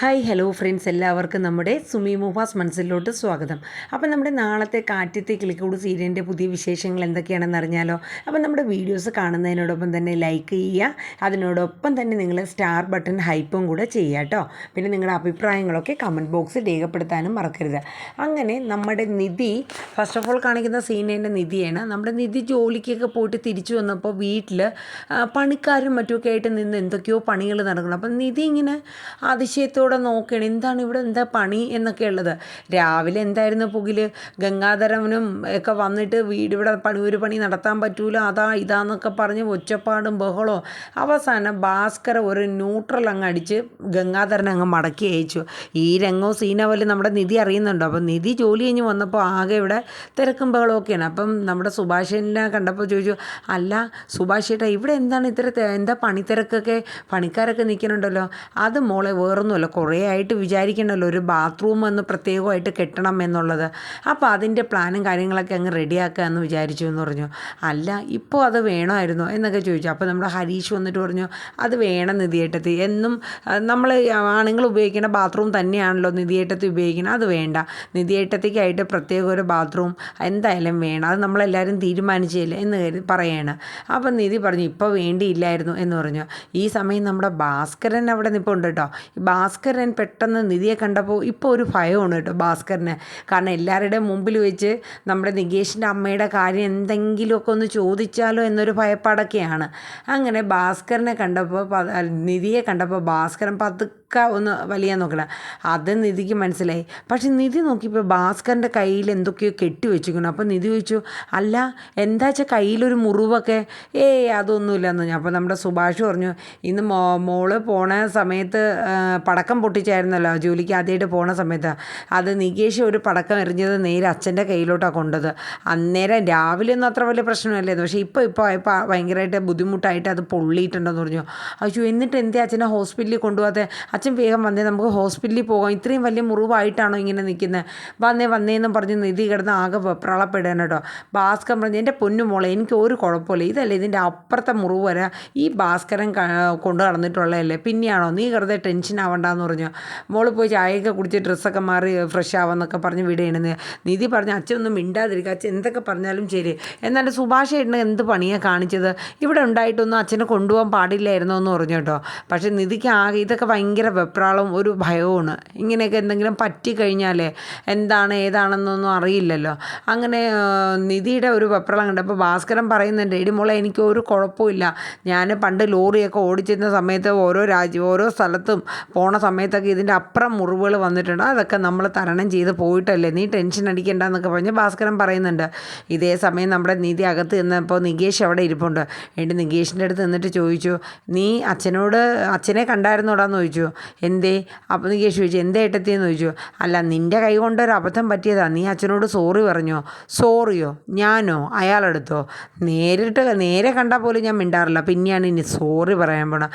Hi hello friends, എല്ലാവർക്കും നമ്മുടെ സുമി മൂവാസ് മനസ്സിലോട്ട് സ്വാഗതം. അപ്പം നമ്മുടെ നാളത്തെ കാറ്റത്തെ കിളിക്കൂട് സീരിയലിൻ്റെ പുതിയ വിശേഷങ്ങൾ എന്തൊക്കെയാണെന്ന് അറിഞ്ഞാലോ. അപ്പം നമ്മുടെ വീഡിയോസ് കാണുന്നതിനോടൊപ്പം തന്നെ ലൈക്ക് ചെയ്യുക, അതിനോടൊപ്പം തന്നെ നിങ്ങൾ സ്റ്റാർ ബട്ടൺ ഹൈപ്പും കൂടെ ചെയ്യുക കേട്ടോ. പിന്നെ നിങ്ങളുടെ അഭിപ്രായങ്ങളൊക്കെ കമൻറ്റ് ബോക്സിൽ രേഖപ്പെടുത്താനും മറക്കരുത്. അങ്ങനെ നമ്മുടെ നിധി ഫസ്റ്റ് ഓഫ് ഓൾ കാണിക്കുന്ന സീനിൻ്റെ നിധിയാണ്. നമ്മുടെ നിധി ജോലിക്കൊക്കെ പോയിട്ട് തിരിച്ചു വന്നപ്പോൾ വീട്ടിൽ പണിക്കാരും മറ്റുമൊക്കെ ആയിട്ട് നിന്ന് എന്തൊക്കെയോ പണികൾ നടക്കണം. അപ്പം നിധി ഇങ്ങനെ അതിശയത്തോടെ നോക്കുകയാണ്, എന്താണ് ഇവിടെ എന്താ പണി എന്നൊക്കെ ഉള്ളത്. രാവിലെ എന്തായിരുന്നു പുകില്, ഗംഗാധരവനും ഒക്കെ വന്നിട്ട് ഇവിടെ ഒരു പണി നടത്താൻ പറ്റൂല, അതാ ഇതാന്നൊക്കെ പറഞ്ഞ് ഒച്ചപ്പാടും ബഹളോ. അവസാനം ഭാസ്കര ഒരു ന്യൂട്രൽ അങ്ങ് അടിച്ച് ഗംഗാധരനെ അങ്ങ് മടക്കി അയച്ചു. ഈ രംഗവും സീനവലും നമ്മുടെ നിധി അറിയുന്നുണ്ടോ. അപ്പം നിധി ജോലി കഴിഞ്ഞ് വന്നപ്പോൾ ആകെ ഇവിടെ തിരക്കും ബഹളമൊക്കെയാണ്. അപ്പം നമ്മുടെ സുഭാഷിനെ കണ്ടപ്പോൾ ചോദിച്ചു, അല്ല സുഭാഷ് ചേട്ടാ, ഇവിടെ എന്താണ് എന്താ പണിത്തിരക്കൊക്കെ, പണിക്കാരൊക്കെ നിൽക്കുന്നുണ്ടല്ലോ. അത് മോളെ വേറൊന്നുമല്ല, കുറേ ആയിട്ട് വിചാരിക്കണമല്ലോ ഒരു ബാത്റൂം ഒന്ന് പ്രത്യേകമായിട്ട് കെട്ടണം എന്നുള്ളത്. അപ്പോൾ അതിൻ്റെ പ്ലാനും കാര്യങ്ങളൊക്കെ അങ്ങ് റെഡിയാക്കുക എന്ന് വിചാരിച്ചു എന്ന് പറഞ്ഞു. അല്ല ഇപ്പോൾ അത് വേണമായിരുന്നോ എന്നൊക്കെ ചോദിച്ചു. അപ്പോൾ നമ്മുടെ ഹരീഷ് വന്നിട്ട് പറഞ്ഞു, അത് വേണം നിധിയേട്ടത്തി, എന്നും നമ്മൾ ആണുങ്ങൾ ഉപയോഗിക്കുന്ന ബാത്റൂം തന്നെയാണല്ലോ നിധിയേട്ടത്തി ഉപയോഗിക്കുന്നത്, അത് വേണ്ട, നിധിയേട്ടത്തിക്കായിട്ട് പ്രത്യേക ഒരു ബാത്റൂം എന്തായാലും വേണം, അത് നമ്മളെല്ലാവരും തീരുമാനിച്ചില്ല എന്ന് പറയാണ്. അപ്പം നിധി പറഞ്ഞു, ഇപ്പോൾ വേണ്ടിയില്ലായിരുന്നു എന്ന് പറഞ്ഞു. ഈ സമയം നമ്മുടെ ഭാസ്കരൻ അവിടെ നിൽപ്പുണ്ട് കേട്ടോ. ഭാസ്കരൻ പെട്ടെന്ന് നിധിയെ കണ്ടപ്പോൾ ഇപ്പോൾ ഒരു ഭയമാണ് കേട്ടോ ഭാസ്കരന്. കാരണം എല്ലാവരുടെയും മുമ്പിൽ വെച്ച് നമ്മുടെ നികേഷിൻ്റെ അമ്മയുടെ കാര്യം എന്തെങ്കിലുമൊക്കെ ഒന്ന് ചോദിച്ചാലോ എന്നൊരു ഭയപ്പാടൊക്കെയാണ്. അങ്ങനെ ഭാസ്കരനെ കണ്ടപ്പോൾ, നിധിയെ കണ്ടപ്പോൾ ഭാസ്കരൻ ഒന്ന് വലിയ നോക്കണം. അത് നിധിക്ക് മനസ്സിലായി. പക്ഷെ നിധി നോക്കിയപ്പോൾ ഭാസ്കറിൻ്റെ കയ്യിൽ എന്തൊക്കെയോ കെട്ടി വെച്ചിരിക്കണം. അപ്പോൾ നിധി ചോദിച്ചു, അല്ല എന്താ വെച്ചാൽ കയ്യിലൊരു മുറിവൊക്കെ. അതൊന്നുമില്ലെന്ന് പറഞ്ഞു. അപ്പോൾ നമ്മുടെ സുഭാഷ് പറഞ്ഞു, ഇന്ന് മോള് പോണ സമയത്ത് പടക്കം പൊട്ടിച്ചായിരുന്നല്ലോ ജോലിക്ക് ആദ്യമായിട്ട് പോണ സമയത്ത്. അത് നികേഷ് ഒരു പടക്കം എറിഞ്ഞത് നേരെ അച്ഛൻ്റെ കയ്യിലോട്ടാണ് കൊണ്ടത്. അന്നേരം രാവിലെ ഒന്നും അത്ര വലിയ പ്രശ്നമല്ലായിരുന്നു, പക്ഷേ ഇപ്പോൾ ഭയങ്കരമായിട്ട് ബുദ്ധിമുട്ടായിട്ട് അത് പൊള്ളിയിട്ടുണ്ടെന്ന് പറഞ്ഞു. അയ്യോ, എന്നിട്ട് എന്തേ അച്ഛനെ ഹോസ്പിറ്റലിൽ കൊണ്ടുപോകാതെ, അച്ഛൻ വേഗം വന്നേ, നമുക്ക് ഹോസ്പിറ്റലിൽ പോകാം, ഇത്രയും വലിയ മുറിവായിട്ടാണോ ഇങ്ങനെ നിൽക്കുന്നത്, വന്നേന്നും പറഞ്ഞ് നിധി കിടന്ന് ആകെ വെപ്രാളപ്പെടാൻ കേട്ടോ. ഭാസ്കരൻ പറഞ്ഞു, എൻ്റെ പൊന്നു മോളെ, എനിക്ക് ഒരു കുഴപ്പമില്ല, ഇതല്ലേ ഇതിൻ്റെ അപ്പുറത്തെ മുറിവ് വരെ ഈ ഭാസ്കരൻ കൊണ്ടു നടന്നിട്ടുള്ളതല്ലേ, പിന്നെയാണോ നീ വെറുതെ ടെൻഷൻ ആവണ്ടെന്ന് പറഞ്ഞു. മോള് പോയി ചായയൊക്കെ കുടിച്ച് ഡ്രസ്സൊക്കെ മാറി ഫ്രഷ് ആവാമെന്നൊക്കെ പറഞ്ഞ് വിടുകയാണെന്ന്. നിധി പറഞ്ഞു, അച്ഛനൊന്നും മിണ്ടാതിരിക്കുക, അച്ഛൻ എന്തൊക്കെ പറഞ്ഞാലും ശരി. എന്നാലും സുഭാഷ് ഏട്ടന് എന്ത് പണിയാണ് കാണിച്ചത്, ഇവിടെ ഉണ്ടായിട്ടൊന്നും അച്ഛനെ കൊണ്ടുപോകാൻ പാടില്ലായിരുന്നോ എന്ന് പറഞ്ഞു കേട്ടോ. പക്ഷേ നിധിക്ക് ആകെ ഇതൊക്കെ ഭയങ്കര വെപ്രാളവും ഒരു ഭയവുമാണ്. ഇങ്ങനെയൊക്കെ എന്തെങ്കിലും പറ്റിക്കഴിഞ്ഞാലേ എന്താണ് ഏതാണെന്നൊന്നും അറിയില്ലല്ലോ. അങ്ങനെ നിധിയുടെ ഒരു വെപ്രാളം കണ്ടപ്പോൾ ഭാസ്കരൻ പറയുന്നുണ്ട്, എടി മോളെ, എനിക്ക് ഒരു കുഴപ്പമില്ല, ഞാൻ പണ്ട് ലോറിയൊക്കെ ഓടിച്ചിരുന്ന സമയത്ത് ഓരോ സ്ഥലത്തും പോണ സമയത്തൊക്കെ ഇതിൻ്റെ അപ്പുറം മുറിവുകൾ വന്നിട്ടുണ്ട്, അതൊക്കെ നമ്മൾ തരണം ചെയ്ത് പോയിട്ടല്ലേ, നീ ടെൻഷൻ അടിക്കേണ്ട എന്നൊക്കെ പറഞ്ഞ് ഭാസ്കരൻ പറയുന്നുണ്ട്. ഇതേ സമയം നമ്മുടെ നിധി അകത്ത് നിന്നപ്പോൾ നികേഷ് അവിടെ ഇരിപ്പുണ്ട്. എന്നിട്ട് നികേഷിൻ്റെ അടുത്ത് നിന്നിട്ട് ചോദിച്ചു, നീ അച്ഛനെ കണ്ടായിരുന്നോടാന്ന് ചോദിച്ചു. എന്തേ? അപ്പോൾ നികേഷ് ചോദിച്ചു, എന്തേ ഏട്ടത്തിയെന്ന് ചോദിച്ചു. അല്ല, നിൻ്റെ കൈ കൊണ്ടൊരു അബദ്ധം പറ്റിയതാ, നീ അച്ഛനോട് സോറി പറഞ്ഞോ. സോറിയോ? ഞാനോ? അയാളെടുത്തോ? നേരെ കണ്ടാൽ പോലും ഞാൻ മിണ്ടാറില്ല, പിന്നെയാണ് ഇനി സോറി പറയാൻ പോണം.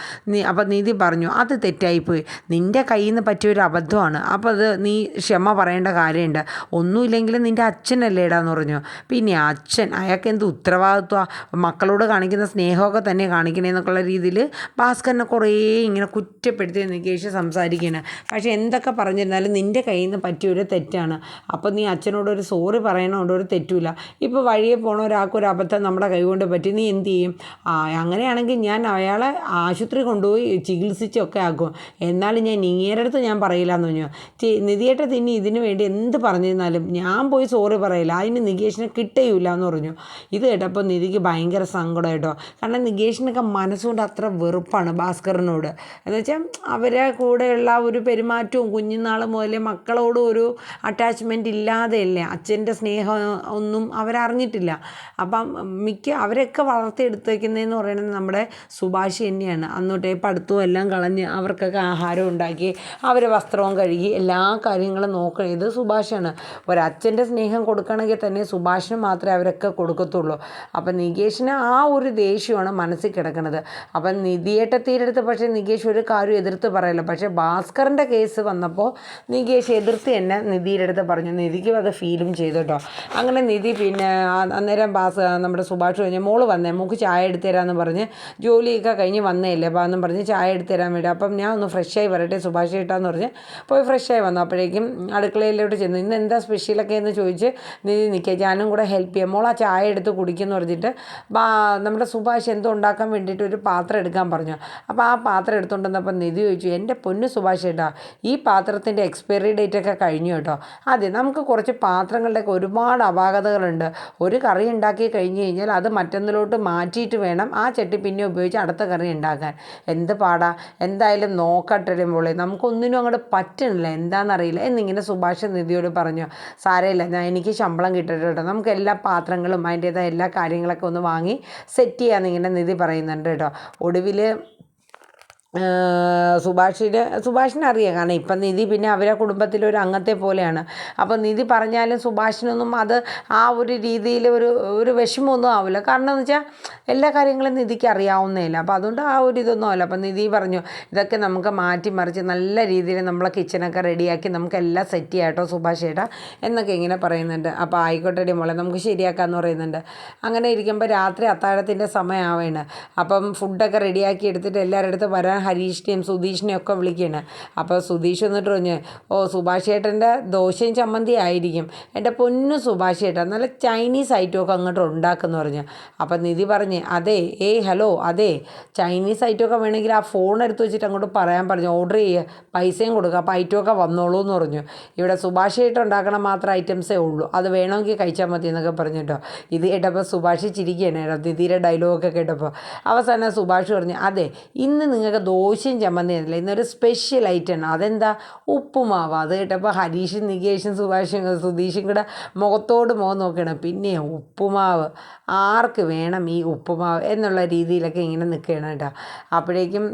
അപ്പം നിധി പറഞ്ഞു, അത് തെറ്റായിപ്പോയി, നിൻ്റെ കയ്യിൽ നിന്ന് പറ്റിയൊരു അബദ്ധമാണ്, അപ്പോൾ അത് നീ ക്ഷമ പറയേണ്ട കാര്യമുണ്ട്, ഒന്നുമില്ലെങ്കിലും നിൻ്റെ അച്ഛനല്ലേടാന്ന് പറഞ്ഞു. പിന്നെ അച്ഛൻ, അയാൾക്ക് എന്ത് ഉത്തരവാദിത്വമാണ്, മക്കളോട് കാണിക്കുന്ന സ്നേഹമൊക്കെ തന്നെ കാണിക്കണേന്നൊക്കെയുള്ള രീതിയിൽ ഭാസ്കരനെ കുറേ ഇങ്ങനെ കുറ്റപ്പെടുത്തി നികേഷ് സംസാരിക്കുകയാണ്. പക്ഷേ എന്തൊക്കെ പറഞ്ഞിരുന്നാലും നിൻ്റെ കയ്യിൽ നിന്ന് പറ്റിയൊരു തെറ്റാണ്, അപ്പോൾ നീ അച്ഛനോടൊരു സോറി പറയണോണ്ട് ഒരു തെറ്റുമില്ല. ഇപ്പോൾ വഴിയെ പോണ ഒരാൾക്കൊരു അബദ്ധം നമ്മുടെ കൈ കൊണ്ട് പറ്റി, നീ എന്ത് ചെയ്യും? അങ്ങനെയാണെങ്കിൽ ഞാൻ അയാളെ ആശുപത്രി കൊണ്ടുപോയി ചികിത്സിച്ചൊക്കെ ആക്കും, എന്നാലും ഞാൻ ഇങ്ങേരുടെ അടുത്ത് ഞാൻ പറയില്ല എന്ന് പറഞ്ഞു. നിധിയേട്ട തിന്നി ഇതിനു വേണ്ടി എന്ത് പറഞ്ഞിരുന്നാലും ഞാൻ പോയി സോറി പറയില്ല, അതിന് നികേഷിനെ കിട്ടുകയില്ല എന്ന് പറഞ്ഞു. ഇത് കേട്ടപ്പോൾ നിധിക്ക് ഭയങ്കര സങ്കടം കേട്ടോ. കാരണം നികേഷിനൊക്കെ മനസ്സുകൊണ്ട് അത്ര വെറുപ്പാണ് ഭാസ്കരനോട്. എന്നുവെച്ചാൽ അവരെ കൂടെയുള്ള ഒരു പെരുമാറ്റവും കുഞ്ഞുനാൾ മുതലേ മക്കളോടും ഒരു അറ്റാച്ച്മെൻറ്റ് ഇല്ലാതെയല്ലേ, അച്ഛൻ്റെ സ്നേഹം ഒന്നും അവരറിഞ്ഞിട്ടില്ല. അപ്പം അവരെയൊക്കെ വളർത്തിയെടുത്തേക്കുന്നതെന്ന് പറയുന്നത് നമ്മുടെ സുഭാഷ് തന്നെയാണ്. അന്നോട്ടേ പഠിത്തവും എല്ലാം കളഞ്ഞ് അവർക്കൊക്കെ ആഹാരം ഉണ്ടാക്കി അവരെ വസ്ത്രവും കഴുകി എല്ലാ കാര്യങ്ങളും നോക്കുന്നത് സുഭാഷാണ്. ഒരച്ഛൻ്റെ സ്നേഹം കൊടുക്കണമെങ്കിൽ തന്നെ സുഭാഷിന് മാത്രമേ അവരൊക്കെ കൊടുക്കത്തുള്ളൂ. അപ്പം നികേഷിന് ആ ഒരു ദേഷ്യമാണ് മനസ്സിൽ കിടക്കുന്നത്. അപ്പം നിധിയേട്ടത്തീരടുത്ത് പക്ഷേ നികേഷ് ഒരു കാര്യം എതിർത്ത് പറയല്ലോ. പക്ഷേ ഭാസ്കറിൻ്റെ കേസ് വന്നപ്പോൾ നികേഷ് എതിർത്ത് തന്നെ നിധിയുടെ അടുത്ത് പറഞ്ഞു. നിധിക്കും അത് ഫീലും ചെയ്തു കേട്ടോ. അങ്ങനെ നിധി പിന്നെ അന്നേരം നമ്മുടെ സുഭാഷ് കഴിഞ്ഞ് മോള് വന്നേ, മോൾക്ക് ചായ എടുത്തു തരാമെന്ന് പറഞ്ഞ് ജോലിയൊക്കെ കഴിഞ്ഞ് വന്നേല്ലേ അപ്പോൾ എന്നും പറഞ്ഞ് ചായ എടുത്തു തരാൻ വേണ്ടി. അപ്പം ഞാൻ ഒന്ന് ഫ്രഷായി വരട്ടെ സുഭാഷ് ചേട്ടാന്ന് പറഞ്ഞ് പോയി ഫ്രഷായി വന്നു. അപ്പോഴേക്കും അടുക്കളയിലോട്ട് ചെന്നു. ഇന്ന് എന്താ സ്പെഷ്യലൊക്കെ എന്ന് ചോദിച്ച് നിധി നിൽക്കുക. ഞാനും കൂടെ ഹെൽപ്പ് ചെയ്യാം, മോൾ ആ ചായ എടുത്ത് കുടിക്കുമെന്ന് പറഞ്ഞിട്ട് നമ്മുടെ സുഭാഷ് എന്തോ ഉണ്ടാക്കാൻ വേണ്ടിയിട്ട് ഒരു പാത്രം എടുക്കാൻ പറഞ്ഞു. അപ്പോൾ ആ പാത്രം എടുത്തുകൊണ്ട് വന്നപ്പോൾ നിധി ചോദിച്ചു, എൻ്റെ പൊന്ന് സുഭാഷ് ചേട്ടാ, ഈ പാത്രത്തിൻ്റെ എക്സ്പയറി ഡേറ്റ് ഒക്കെ കഴിഞ്ഞു കേട്ടോ. അതെ, നമുക്ക് കുറച്ച് പാത്രങ്ങളുടെയൊക്കെ ഒരുപാട് അപാകതകളുണ്ട്. ഒരു കറി ഉണ്ടാക്കി കഴിഞ്ഞ് കഴിഞ്ഞാൽ അത് മറ്റൊന്നിലോട്ട് മാറ്റിയിട്ട് വേണം ആ ചട്ടി പിന്നെ ഉപയോഗിച്ച് അടുത്ത കറി ഉണ്ടാക്കാൻ. എന്ത് പാടാ, എന്തായാലും നോക്കട്ടെ മോളെ, നമുക്കൊന്നിനും അങ്ങോട്ട് പറ്റണില്ല, എന്താണെന്നറിയില്ല എന്നിങ്ങനെ സുഭാഷ് നിധിയോട് പറഞ്ഞു. സാരമില്ല, എനിക്ക് ശമ്പളം കിട്ടട്ടെ കേട്ടോ, നമുക്ക് എല്ലാ പാത്രങ്ങളും അതിൻ്റേതായ എല്ലാ കാര്യങ്ങളൊക്കെ ഒന്ന് വാങ്ങി സെറ്റ് ചെയ്യാമെന്നിങ്ങനെ നിധി പറയുന്നുണ്ട് കേട്ടോ. ഒടുവിൽ സുഭാഷിനെ അറിയാം, കാരണം ഇപ്പം നിധി പിന്നെ അവരെ കുടുംബത്തിലൊരു അംഗത്തെ പോലെയാണ്. അപ്പോൾ നിധി പറഞ്ഞാലും സുഭാഷിനൊന്നും അത് ആ ഒരു രീതിയിൽ ഒരു വിഷമമൊന്നും ആവില്ല. കാരണം എന്ന് വെച്ചാൽ എല്ലാ കാര്യങ്ങളും നിധിക്ക് അറിയാവുന്നതല്ല. അപ്പോൾ അതുകൊണ്ട് ആ ഒരു ഇതൊന്നും ആവില്ല. അപ്പം നിധി പറഞ്ഞു, ഇതൊക്കെ നമുക്ക് മാറ്റി മറിച്ച് നല്ല രീതിയിൽ നമ്മളെ കിച്ചണൊക്കെ റെഡിയാക്കി നമുക്കെല്ലാം സെറ്റ് ചെയ്യാം കേട്ടോ സുഭാഷ് ചേട്ടാ എന്നൊക്കെ ഇങ്ങനെ പറയുന്നുണ്ട്. അപ്പോൾ ആയിക്കോട്ടെ മോളെ, നമുക്ക് ശരിയാക്കാമെന്ന് പറയുന്നുണ്ട്. അങ്ങനെ ഇരിക്കുമ്പോൾ രാത്രി അത്താഴത്തിൻ്റെ സമയമാവേണ്. അപ്പം ഫുഡൊക്കെ റെഡിയാക്കി എടുത്തിട്ട് എല്ലാവരുടെ അടുത്ത് വരാൻ ഹരീഷിനെയും സുധീഷിനെയും ഒക്കെ വിളിക്കുകയാണ്. അപ്പോൾ സുധീഷ് വന്നിട്ട് പറഞ്ഞു, ഓ സുഭാഷ് ചേട്ടൻ്റെ ദോശയും ചമ്മന്തി ആയിരിക്കും, എൻ്റെ പൊന്നു സുഭാഷ് ചേട്ടൻ നല്ല ചൈനീസ് ഐറ്റമൊക്കെ അങ്ങോട്ട് ഉണ്ടാക്കുമെന്ന് പറഞ്ഞു. അപ്പം നിധി പറഞ്ഞ്, അതെ ഹലോ അതെ, ചൈനീസ് ഐറ്റമൊക്കെ വേണമെങ്കിൽ ആ ഫോൺ എടുത്ത് വെച്ചിട്ട് അങ്ങോട്ട് പറയാൻ പറഞ്ഞു, ഓർഡർ ചെയ്യുക, പൈസയും കൊടുക്കുക, അപ്പോൾ ഐറ്റമൊക്കെ വന്നോളൂ എന്ന് പറഞ്ഞു. ഇവിടെ സുഭാഷ് ചേട്ടൻ ഉണ്ടാക്കണ മാത്രം ഐറ്റംസേ ഉള്ളൂ, അത് വേണമെങ്കിൽ കഴിച്ചാൽ മതി എന്നൊക്കെ പറഞ്ഞിട്ടോ. ഇത് കേട്ടപ്പോൾ സുഭാഷ് ചിരിക്കുകയാണ് കേട്ടോ, നിധിയുടെ ഡയലോഗൊക്കെ കേട്ടപ്പോൾ. അവസാനം സുഭാഷ് പറഞ്ഞു, അതെ ഇന്ന് നിങ്ങൾക്ക് ദോശയും ചമ്മന്തിയല്ല, ഇന്നൊരു സ്പെഷ്യൽ ഐറ്റമാണ്. അതെന്താ? ഉപ്പുമാവ്. അത് കേട്ടപ്പോൾ ഹരീഷും നികേഷും സുധീഷും കൂടെ മുഖത്തോട് മുഖം നോക്കണം. പിന്നെ ഉപ്പുമാവ്, ആർക്ക് വേണം ഈ ഉപ്പുമാവ് എന്നുള്ള രീതിയിലൊക്കെ ഇങ്ങനെ നിൽക്കുകയാണ് കേട്ടോ. അപ്പോഴേക്കും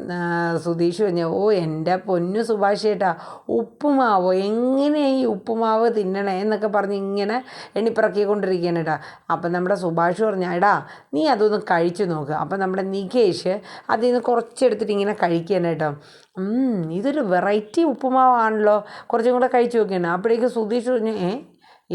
സുധീഷ് പറഞ്ഞു, ഓ എൻ്റെ പൊന്നു സുഭാഷ് ചേട്ടാ, ഉപ്പുമാവോ, എങ്ങനെ ഈ ഉപ്പുമാവ് തിന്നണേ എന്നൊക്കെ പറഞ്ഞ് ഇങ്ങനെ എണ്ണിപ്പിറക്കിക്കൊണ്ടിരിക്കുകയാണ് കേട്ടോ. അപ്പം നമ്മുടെ സുഭാഷ് പറഞ്ഞു, എടാ നീ അതൊന്ന് കഴിച്ചു നോക്കുക. അപ്പം നമ്മുടെ നികേഷ് അതിൽ നിന്ന് കുറച്ചെടുത്തിട്ട് ഇങ്ങനെ കഴിക്കുകയാണ് കേട്ടോ. ഇതൊരു വെറൈറ്റി ഉപ്പുമാവാണല്ലോ, കുറച്ചും കൂടെ കഴിച്ചു നോക്കിയാണ്. അപ്പോഴേക്കും സുധീഷ് പറഞ്ഞു,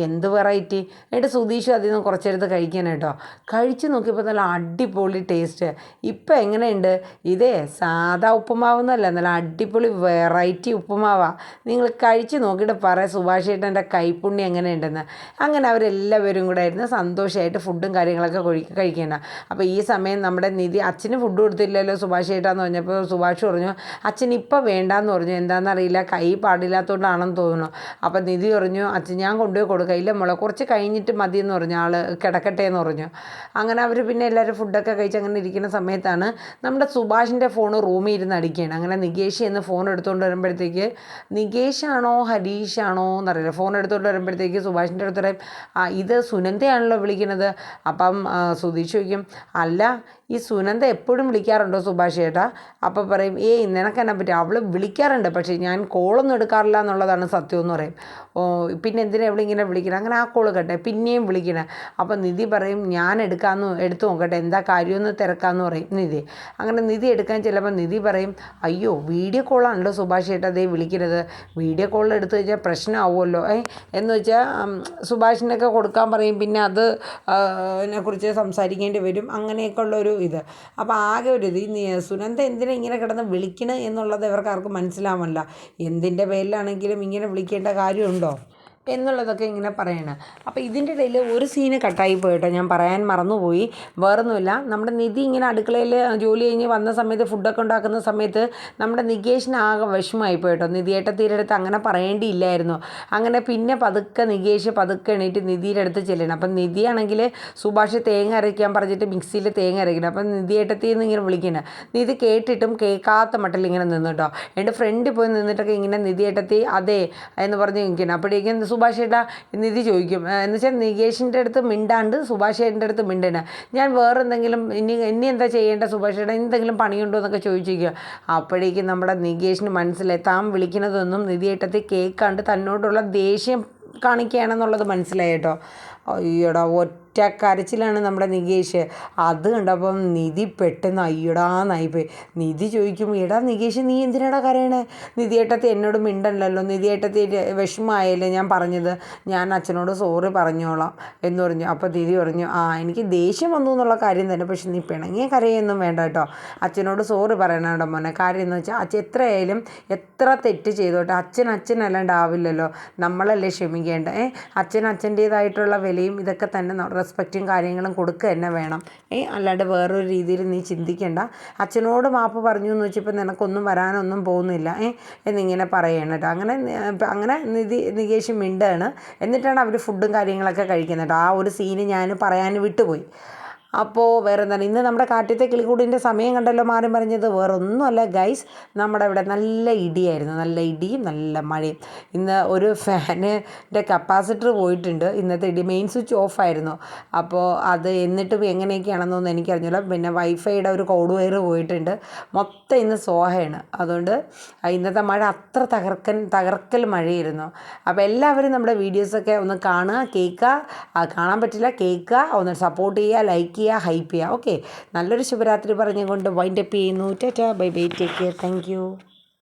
എന്ത് വെറൈറ്റി? എന്നിട്ട് സുധീഷ് അതിൽ നിന്ന് കുറച്ചെടുത്ത് കഴിക്കാൻ കേട്ടോ. കഴിച്ച് നോക്കിയപ്പോൾ നല്ല അടിപൊളി ടേസ്റ്റ്. ഇപ്പം എങ്ങനെയുണ്ട്? ഇതേ സാധാ ഉപ്പുമാവൊന്നുമല്ല, നല്ല അടിപൊളി വെറൈറ്റി ഉപ്പുമാവാണ്. നിങ്ങൾ കഴിച്ച് നോക്കിയിട്ട് പറയാം സുഭാഷ് ചേട്ടൻ്റെ കൈപ്പുണ്യം എങ്ങനെയുണ്ടെന്ന്. അങ്ങനെ അവരെല്ലാവരും കൂടെ ആയിരുന്നു സന്തോഷമായിട്ട് ഫുഡും കാര്യങ്ങളൊക്കെ കഴിക്കണം. അപ്പോൾ ഈ സമയം നമ്മുടെ നിധി അച്ഛന് ഫുഡ് കൊടുത്തില്ലല്ലോ സുഭാഷ് ചേട്ടാന്ന് പറഞ്ഞപ്പോൾ സുഭാഷ് പറഞ്ഞു, അച്ഛൻ ഇപ്പം വേണ്ടാന്ന് പറഞ്ഞു, എന്താണെന്നറിയില്ല, കൈ പാടില്ലാത്തതുകൊണ്ടാണെന്ന് തോന്നുന്നു. അപ്പം നിധി പറഞ്ഞു, അച്ഛൻ ഞാൻ കൊണ്ടുപോയി കൊടുക്കുക, ഇല്ല മോളെ കുറച്ച് കഴിഞ്ഞിട്ട് മതി എന്ന് പറഞ്ഞു, ആൾ കിടക്കട്ടെ എന്ന് പറഞ്ഞു. അങ്ങനെ അവർ പിന്നെ എല്ലാവരും ഫുഡൊക്കെ കഴിച്ച് അങ്ങനെ ഇരിക്കുന്ന സമയത്താണ് നമ്മുടെ സുഭാഷിൻ്റെ ഫോൺ റൂമിൽ ഇരുന്ന് അടിക്കുകയാണ്. അങ്ങനെ നികേഷ് എന്ന് ഫോൺ എടുത്തുകൊണ്ട് വരുമ്പോഴത്തേക്ക്, നികേഷാണോ ഹരീഷാണോ എന്നറിയില്ല, ഫോൺ എടുത്തുകൊണ്ട് വരുമ്പോഴത്തേക്ക് സുഭാഷിൻ്റെ അടുത്ത് പറയും, ഇത് സുനന്ദയാണല്ലോ വിളിക്കുന്നത്. അപ്പം സുധീഷ് ചോദിക്കും, അല്ല ഈ സുനന്ദ എപ്പോഴും വിളിക്കാറുണ്ടോ സുഭാഷ് ചേട്ടാ? അപ്പോൾ പറയും, നിനക്കെന്നെ പറ്റും, അവൾ വിളിക്കാറുണ്ട്, പക്ഷേ ഞാൻ കോളൊന്നും എടുക്കാറില്ല എന്നുള്ളതാണ് സത്യം എന്ന് പറയും. പിന്നെ എന്തിനാ ഇവിടെ ഇങ്ങനെ വിളിക്കണം? അങ്ങനെ ആ കോള് കേട്ടെ പിന്നെയും വിളിക്കണേ. അപ്പം നിധി പറയും, ഞാൻ എടുത്തു നോക്കട്ടെ, എന്താ കാര്യമെന്ന് തിരക്കാമെന്ന് പറയും നിധി. അങ്ങനെ നിധി എടുക്കാൻ ചെല്ലുമ്പോൾ നിധി പറയും, അയ്യോ വീഡിയോ കോളാണല്ലോ സുഭാഷ് ചേട്ടാ അതേ വിളിക്കുന്നത്, വീഡിയോ കോളിൽ എടുത്തു കഴിഞ്ഞാൽ പ്രശ്നമാവുമല്ലോ എന്ന് വെച്ചാൽ സുഭാഷിനൊക്കെ കൊടുക്കാൻ പറയും, പിന്നെ അത് അതിനെക്കുറിച്ച് സംസാരിക്കേണ്ടി വരും, അങ്ങനെയൊക്കെ ഉള്ളൊരു ഇത്. അപ്പോൾ ആകെ ഒരു ഇത്, സുനന്ദ എന്തിനാ ഇങ്ങനെ കിടന്ന് വിളിക്കണേ എന്നുള്ളത് ഇവർക്ക് ആർക്കും മനസ്സിലാവില്ല. എന്തിൻ്റെ പേരിലാണെങ്കിലും ഇങ്ങനെ വിളിക്കേണ്ട കാര്യമുണ്ടോ എന്നുള്ളതൊക്കെ ഇങ്ങനെ പറയണം. അപ്പോൾ ഇതിൻ്റെ ഇടയിൽ ഒരു സീന് കട്ടായി പോയിട്ടോ, ഞാൻ പറയാൻ മറന്നുപോയി. വേറൊന്നുമില്ല, നമ്മുടെ നിധി ഇങ്ങനെ അടുക്കളയിൽ ജോലി കഴിഞ്ഞ് വന്ന സമയത്ത് ഫുഡൊക്കെ ഉണ്ടാക്കുന്ന സമയത്ത് നമ്മുടെ നികേഷിന് ആകെ വിഷമമായി പോയിട്ടോ. നിധിയേട്ടത്തിയുടെ അടുത്ത് അങ്ങനെ പറയേണ്ടിയില്ലായിരുന്നു. അങ്ങനെ പിന്നെ നികേഷ് പതുക്കെ എണീറ്റ് നിധിയുടെ അടുത്ത് ചെല്ലണം. അപ്പം നിധിയാണെങ്കിൽ സുഭാഷ് തേങ്ങ അരയ്ക്കാൻ പറഞ്ഞിട്ട് മിക്സിയിൽ തേങ്ങ അരയ്ക്കണം. അപ്പം നിധിയേട്ടത്തിൽ ഇങ്ങനെ വിളിക്കണം. നിധി കേട്ടിട്ടും കേൾക്കാത്ത മട്ടിൽ ഇങ്ങനെ നിന്നു കേട്ടോ. എൻ്റെ ഫ്രണ്ടിൽ പോയി നിന്നിട്ടൊക്കെ ഇങ്ങനെ നിധിയേട്ടത്തി അതെ എന്ന് പറഞ്ഞ് നിൽക്കണം. അപ്പോഴേക്കും സുഭാഷ് ചേട്ടാ നിധി ചോദിക്കും, എന്ന് വെച്ചാൽ നികേഷിൻ്റെ അടുത്ത് മിണ്ടാണ്ട് സുഭാഷ് ചേട്ടൻ്റെ അടുത്ത് മിണ്ടണ, ഞാൻ വേറെ എന്തെങ്കിലും ഇനി എന്താ ചെയ്യേണ്ട സുഭാഷ് ചേട്ടാ, എന്തെങ്കിലും പണിയുണ്ടോ എന്നൊക്കെ ചോദിച്ചിരിക്കുക. അപ്പോഴേക്കും നമ്മുടെ നികേഷിന് മനസ്സിലായി താൻ വിളിക്കുന്നതൊന്നും നിധിയേട്ടത്തിൽ കേൾക്കാണ്ട് തന്നോടുള്ള ദേഷ്യം കാണിക്കുകയാണെന്നുള്ളത് മനസ്സിലായി കേട്ടോ. അയ്യടാ ഒറ്റ കരച്ചിലാണ് നമ്മുടെ നികേഷ്. അത് കണ്ടപ്പം നിധി പെട്ടെന്ന് അയ്യടാന്നായിപ്പോയി. നിധി ചോദിക്കും, എടാ നികേഷ് നീ എന്തിനാടാ കരയണേ? നിധിയേട്ടത്തി എന്നോട് മിണ്ടല്ലോ, നിധിയേട്ടത്തി വിഷമമായല്ലേ ഞാൻ പറഞ്ഞത്, ഞാൻ അച്ഛനോട് സോറി പറഞ്ഞോളാം എന്ന് പറഞ്ഞു. അപ്പോൾ നിധി പറഞ്ഞു, എനിക്ക് ദേഷ്യം വന്നു എന്നുള്ള കാര്യം തന്നെ, പക്ഷെ നീ പിണങ്ങിയ കരയൊന്നും വേണ്ട കേട്ടോ, അച്ഛനോട് സോറി പറയണേട്ടോ മോനെ. കാര്യം എന്ന് വെച്ചാൽ അച്ഛൻ എത്രയായാലും എത്ര തെറ്റ് ചെയ്തോട്ടെ അച്ഛനല്ലാണ്ടാവില്ലല്ലോ, നമ്മളല്ലേ ക്ഷമിക്കേണ്ട. അച്ഛൻ്റേതായിട്ടുള്ള വിലയും ഇതൊക്കെ തന്നെ റെസ്പെക്റ്റും കാര്യങ്ങളും കൊടുക്കുക തന്നെ വേണം. അല്ലാണ്ട് വേറൊരു രീതിയിൽ നീ ചിന്തിക്കേണ്ട. അച്ഛനോട് മാപ്പ് പറഞ്ഞു എന്ന് വെച്ചപ്പോൾ നിനക്കൊന്നും വരാനൊന്നും പോകുന്നില്ല എന്നിങ്ങനെ പറയണം കേട്ടോ. അങ്ങനെ നികേഷ് മിണ്ടാണ്. എന്നിട്ടാണ് അവർ ഫുഡും കാര്യങ്ങളൊക്കെ കഴിക്കുന്നത് കേട്ടോ. ആ ഒരു സീന് ഞാൻ പറയാൻ വിട്ടുപോയി. അപ്പോൾ വേറെ എന്താണ്, ഇന്ന് നമ്മുടെ കാട്ടിയത്തെ കിളിക്കൂടിൻ്റെ സമയം കണ്ടല്ലോ മാറി മറിഞ്ഞത്. വേറൊന്നുമല്ല ഗൈസ്, നമ്മുടെ ഇവിടെ നല്ല ഇടിയായിരുന്നു, നല്ല ഇടിയും നല്ല മഴയും. ഇന്ന് ഒരു ഫാനിൻ്റെ കപ്പാസിറ്റർ പോയിട്ടുണ്ട്. ഇന്നത്തെ ഇടി മെയിൻ സ്വിച്ച് ഓഫായിരുന്നു. അപ്പോൾ അത് എന്നിട്ടും എങ്ങനെയൊക്കെയാണെന്നൊന്നും എനിക്കറിഞ്ഞില്ല. പിന്നെ വൈഫൈയുടെ ഒരു കോഡ് വയർ പോയിട്ടുണ്ട്. മൊത്തം ഇന്ന് സോഹയാണ്. അതുകൊണ്ട് ഇന്നത്തെ മഴ അത്ര തകർക്കൽ മഴയായിരുന്നു. അപ്പോൾ എല്ലാവരും നമ്മുടെ വീഡിയോസൊക്കെ ഒന്ന് കാണുക, കേൾക്കുക, കാണാൻ പറ്റില്ല കേൾക്കുക, ഒന്ന് സപ്പോർട്ട് ചെയ്യുക, ലൈക്ക് ചെയ്യുക, ഹൈപ്പ് ചെയ്യുക. ഓക്കെ, നല്ലൊരു ശുഭരാത്രി പറഞ്ഞുകൊണ്ട് വൈൻഡപ്പ് ചെയ്യുന്നു. Tata, bye bye, take care, thank you.